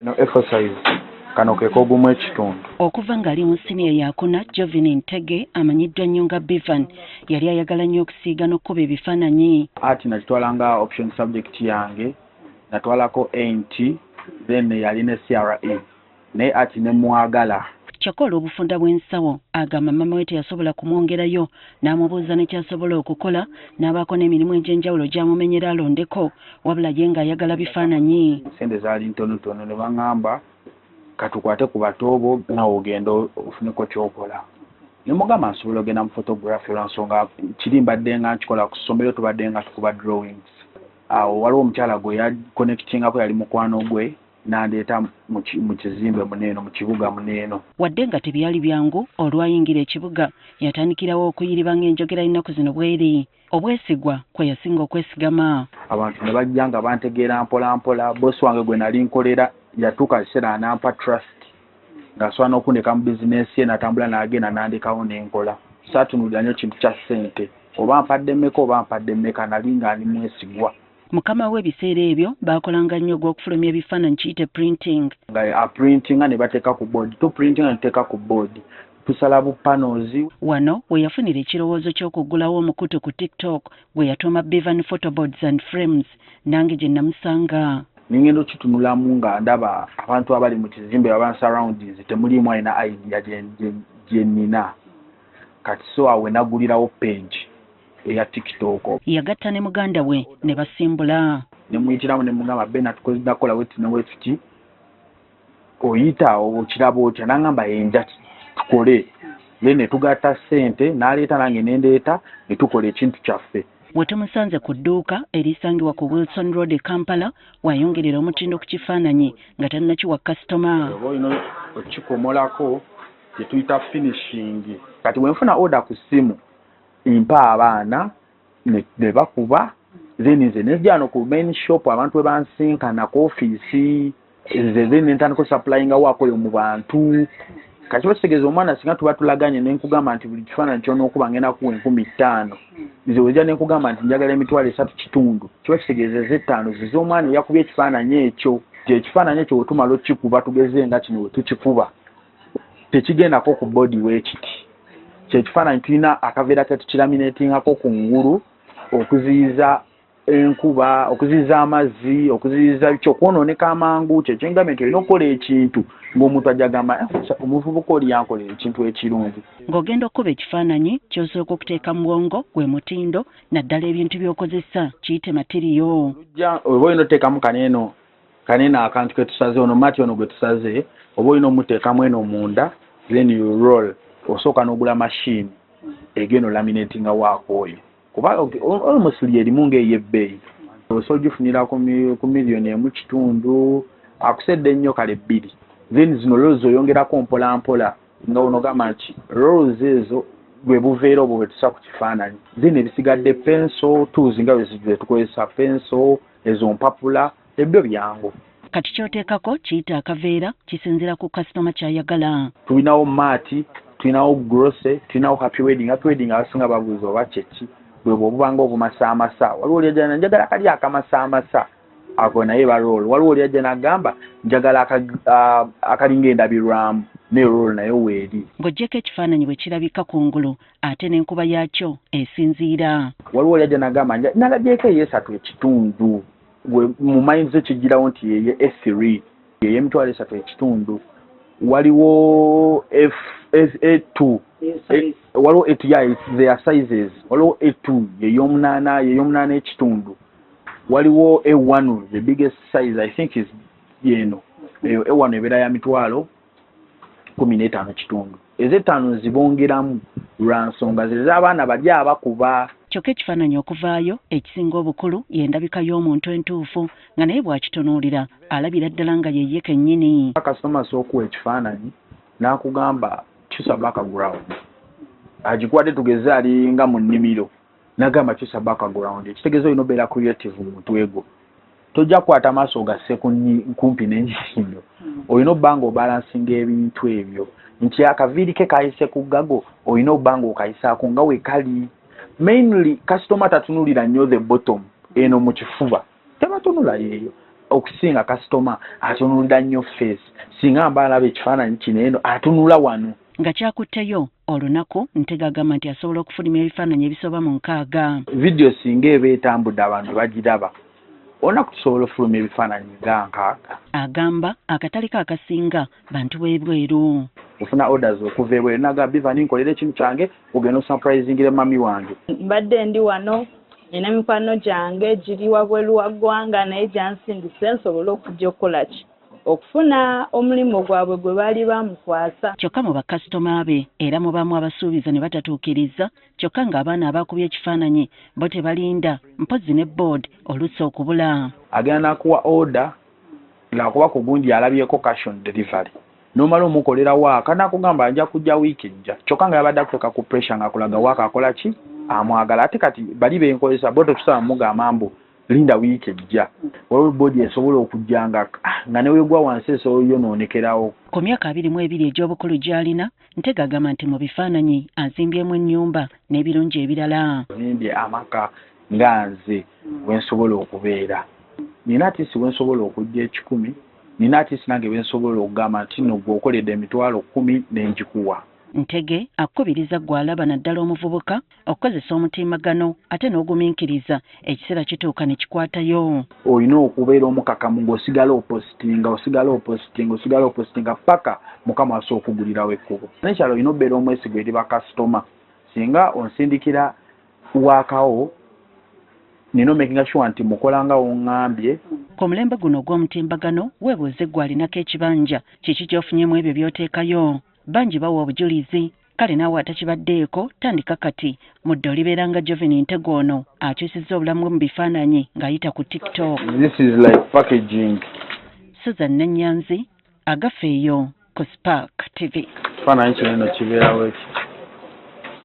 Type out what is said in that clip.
no emphasize kano ke kogumu ekitundu. Okuva ng'ali mu siniya yakuna, Jovin Ntege amanyiddwa nnyo nga Bevan yali ayagala nnyo okusiiga n'okkuba ebifaananyi. Ati nakitwala nga option subject yange, natwalako ANT, then yali ne CRE, naye ati ne mwagala. Kyokka olw'obufunda bw'ensawo agamba mama we teyasobola kumwongerayo, n'amubuuza ne kyasobola okukola, n'abaako n'emirimu egy'enjawulo gy'amumenyera alondeko, wabula ye ng'ayagala bifaananyi. Sente zaali ntonotono, ne baŋŋamba katukwate ku batoobo nawe ogenda ofuneko kyokola. Ne mugamba nsobola ogenda mu photography olw'ensonga kiri mbadde nga nkikola ku ssomero, tubadde nga tukuba drawings. Awo waliwo omukyala gwe yakonnekitingako, yali mukwano gwe, n'andeeta mu kizimbe muneeno, mu kibuga muneeno. Wadde nga tebyali byangu, olwayingira ekibuga yatandikirawo okuyiriba ng'enjogera ennaku zino bw'eri. Obwesigwa kwe yasinga okwesigama. Abantu ne bajja nga bantegeera mpola mpola. Bossi wange gwe nali nkolera yatuuka kiseera anampa trust ng'asobola n'okundeka mu bizinensi ye, natambula n'agenda n'andekawo n'enkola. Saatunuulira nnyo kintu kya ssente, oba mpadde mmeka oba mpadde mmeka, nali nga ndi mwesigwa. Mukama we ebiseera ebyo baakolanga nnyo gw'okufulumya ebifaananyi kiyite printing. Nga printinga ne bateeka ku board, tuprintinga ne tuteeka ku board, tusala bu panels. Wano we yafunira ekirowoozo ky'okuggulawo omukutu ku TikTok gwe yatuuma Bevan Photoboards and Frames, nange gye namusanga. Ningendo kitunulamu nga ndaba abantu abali mu kizimbe surroundings temulimu alina idea gye nina. Kati so awe nagulirawo page eya TikTok. Yagatta ne muganda we ne basimbula. Ne muyitiramu ne mugamba Bena tukola wetu ne wetuki. Oyita okiraba otya, n'angamba enja tukole. Ne tugatta ssente, n'aleeta nange nendeeta ne tukola ekintu kyaffe. We tumusanze ku dduuka erisangibwa ku Wilson Road e Kampala, wayongerera omutindo ku kifaananyi nga tannakiwa kasitoma. Oba ino okikomolako kye tuyita finishing. Kati bwe nfuna order ku ssimu mpa abaana ne bakuba, then nze nejja no ku main shop abantu we bansinkana ku ofiisi, then ntandika supplyinga waakoyo mu bantu. Kati bategeeza omwana singa tuba tulaganye ne nkugamba nti buli kifaananyi ky'onookuba ngenda kuwa 5,000, nze wejja ne nkugamba nti njagala emitwalo 3.5, kiba kitegeeza 5 zize omwana yakubye ekifaananyi ekyo. Ekifaananyi ekyo bwe tumala okikuba tugeze nga kino we tukikuba tekigendako ku body w'ekiti. Kyekifaananyi tulina akaveera ke tukiraminatingako ku ngulu okuziyiza enkuba, okuziyiza amazzi, okuziyiza kyokwonooneka amangu. Kyekyengamye nti olina okukola ekintu ng'omuntu ajja gamba omuvubuka oli yankolera ekintu ekirungi. Ng'ogenda okuba ekifaananyi ky'osooka okuteeka mu bwongo gwe mutindo, naddala ebintu by'okozesa kiyite matiriyo. Oba olina oteekamu kaneeno akantu ke tusaze, ono mati ono gwe tusaze, oba olina omuteekamu eno munda, then you roll. Osooka n'ogula machine egenda olaminatinga waako oyo. Kuba almost erimu ng'ey'ebbeeyi. Osobola ogifunira ku miliyoni 1.5, akusedde nnyo kale 2. Then zino rolls oyongerako mpola mpola nga onogamba nti rolls ezo gwe buveera obwo bwe tusa ku kifaananyi. Then ebisigadde pencil tools nga bwe tukozesa pencil, ezo mpapula, ebyo byangu. Kati ky'oteekako kiyita akaveera, kisinziira ku kasitoma ky'ayagala. Tulinawo maati, tulinawo grosse, tulinawo happy wedding. Happy wedding abasinga babuuza oba kyeki. Bwe bw'obubanga obumasaamasa, waliwo oli ajja njagala kali akamasaamasa, ako naye baroll. Waliwo oli ajja n'agamba njagala akalinga endabirwamu, ne roll nayo weeri. Ng'oggyeko ekifaananyi bwe kirabika kungulu, ate n'enkuba yaakyo esinziira. Waliwo oli ajja n'agamba nalabyeko eyo 3.5, mu mind zo kijjirawo nti yeye S3, yeye emitwalo 3.5. Waliwo A2, waliwo A2, yeah, it's their sizes. Waliwo A2 y'ey'omunaana ekitundu. Waliwo A1, the biggest size I think is yeno. A1 ebeera ya mitwalo 15.5. Ez'ettaano zibongeramu lwa nsonga z'abaana bali abakuba. Kyokka ekifaananyi okuvaayo ekisinga obukulu y'endabika y'omuntu entuufu, nga naye bw'akitunuulira alabira ddala nga yeye kennyini. Kasitoma asookuwa ekifaananyi n'akugamba kyusa background, agikuwadde tugeze ali nga mu nnimiro, n'agamba kyusa background. Ekitegeeza olina obeera creative mu mutwe gwo. Tojja kukwata maaso ogasse kumpi n'ennyindo, olina obba nga obalansinga ebintu ebyo nti akaviiri ke kayise ku gago, olina obba nga okayisaako nga we kali. Mainly customer tatunulira nnyo the bottom eno mu kifuba, tebatunula yeeyo. okusinga customer atunulira nnyo face singa mba alaba ekifaananyi kino eno atunula wano. Nga kyakutteyo olunaku Ntega agamba nti asobola okufulumya ebifaananyi ebisoba mu 6. Vidiyo singa eba etambudde abantu bagiraba olunaku tusobola okufulumya ebifaananyi nga 6. Agamba akatale akasinga bantu b'ebweru. Ofuna orders okuva ebweru naga Bivan nkolera ekintu kyange ogenda osurprisingire mami wange. Mbadde ndi wano nina mikwano gyange giri wabweru wa ggwanga naye gyansindise nsobola okujja okukola ki okufuna omulimu gwabwe gwe baali bamukwasa. Kyokka mu bakasitoma be era mu bamu abasuubiza ne batatuukiriza kyokka ng'abaana abakubye ekifaananyi bo tebalinda mpozzi ne board oluusi okubula. Agenda nakuwa order lwakuba ku gundi alabyeko cash on delivery nomala omukolera waaka nakugamba ajja kujja wiiki ejja kyokka nga yabadde akuteeka ku pressure ng'akulaga waaka akola ki amwagala ate kati bali benkozesa bo tetusaba mugamba mbu linda wiiki ejja waliwo bodi esobola okujja nga ne weegwa wansi esobola yonoonekerawo. Ku myaka 22 egy'obukulu gy'alina Ntega agamba nti mu bifaananyi azimbyemu ennyumba n'ebirungi ebirala. Nimbye amaka nga nze wensobola okubeera nina atisi wensobola okujja 10 nina atisi nange wensobola okugamba nti nno gwe okoledde emitwalo 10 n'engikuwa. Ntege akubiriza gw'alaba naddala omuvubuka okukozesa omutimbagano ate n'ogumiikiriza ekiseera kituuka ne kikwatayo. Olina okubeera omukakamu ng'osigala opositinga paka mukama asobola okugulirawo ekkubo. N'ekyalo olina okubeera omwesigwa eri bakasitoma singa onsindikira waakawo nina making sure nti mukola nga wongambye. Ku mulembe guno ogw'omutimbagano weebuuze gw'alinako ekibanja kiki ky'ofunyemu ebyo by'oteekayo. Bangi bawa obujulizi kale naawe atakibaddeeko tandika kati mudde olibeera nga Jovin Ntega ono akyusizza obulamu bwe mu bifaananyi ng'ayita ku TikTok. This is like packaging. Susan Nanyanzi agafeeyo ku Spark TV. Kifaananyi kino eno kibeerawo eki.